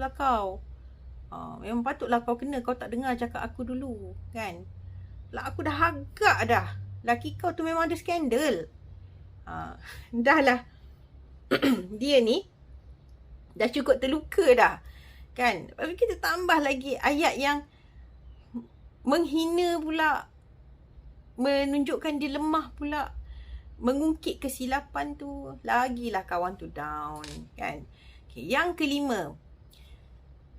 lah kau. Memang patutlah kau kena, kau tak dengar cakap aku dulu, kan? Lah aku dah agak dah. Laki kau tu memang ada skandal. Dah lah. Dia ni dah cukup terluka dah. Kan? Lepas tu kita tambah lagi ayat yang menghina pula. Menunjukkan dia lemah pula. Mengungkit kesilapan tu. Lagilah kawan tu down. Kan? Okay, yang kelima.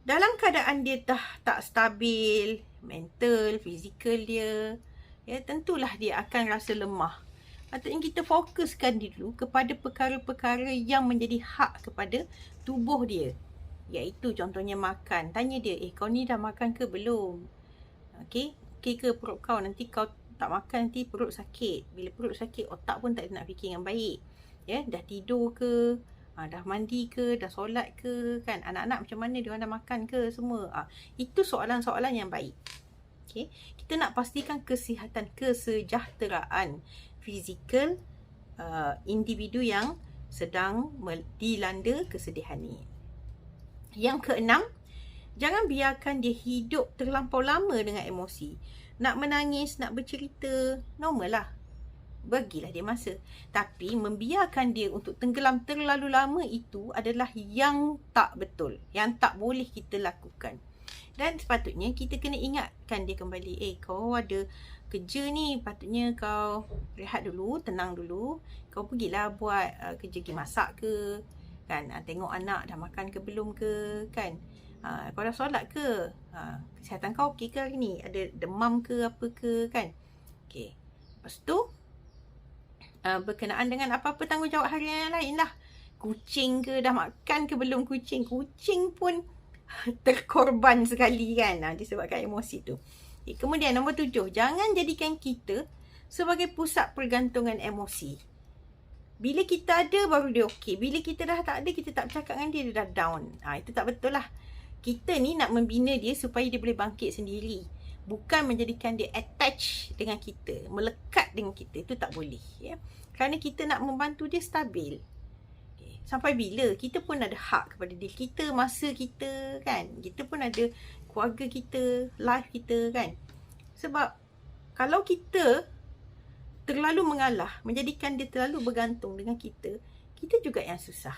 Dalam keadaan dia dah tak stabil, mental, fizikal dia, ya tentulah dia akan rasa lemah. Patutnya kita fokuskan dulu kepada perkara-perkara yang menjadi hak kepada tubuh dia. Iaitu contohnya makan. Tanya dia, kau ni dah makan ke belum? Okey ke perut kau? Nanti kau tak makan, nanti perut sakit. Bila perut sakit, otak pun tak nak fikir yang baik. Ya, dah tidur ke? Dah mandi ke, dah solat ke, kan? Anak-anak macam mana, diorang dah makan ke semua? Itu soalan-soalan yang baik. Okay? Kita nak pastikan kesejahteraan fizikal individu yang sedang dilanda kesedihan ni. Yang keenam, jangan biarkan dia hidup terlampau lama dengan emosi. Nak menangis, nak bercerita, normal lah. Bagilah dia masa. Tapi membiarkan dia untuk tenggelam terlalu lama itu adalah yang tak betul. Yang tak boleh kita lakukan. Dan sepatutnya kita kena ingatkan dia kembali. Kau ada kerja ni, patutnya kau rehat dulu, tenang dulu. Kau pergilah buat kerja, pergi masak ke, kan? Tengok anak dah makan ke belum ke, kan? Kau dah solat ke? Kesihatan kau okey ke hari ni? Ada demam ke apa ke, kan? Okey. Lepas tu berkenaan dengan apa-apa tanggungjawab harian yang lain lah. Kucing ke, dah makan ke belum kucing? Kucing pun terkorban sekali, kan, disebabkan emosi tu. Kemudian nombor 7, jangan jadikan kita sebagai pusat pergantungan emosi. Bila kita ada baru dia okey. Bila kita dah tak ada, kita tak bercakap dengan dia, dia dah down. Itu tak betul lah. Kita ni nak membina dia supaya dia boleh bangkit sendiri. Bukan menjadikan dia attach dengan kita, melekat dengan kita. Itu tak boleh, ya. Kerana kita nak membantu dia stabil. Sampai bila? Kita pun ada hak kepada diri kita, masa kita, kan. Kita pun ada keluarga kita, life kita, kan. Sebab kalau kita terlalu mengalah, menjadikan dia terlalu bergantung dengan kita, kita juga yang susah.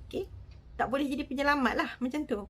Okay? Tak boleh jadi penyelamat lah macam tu.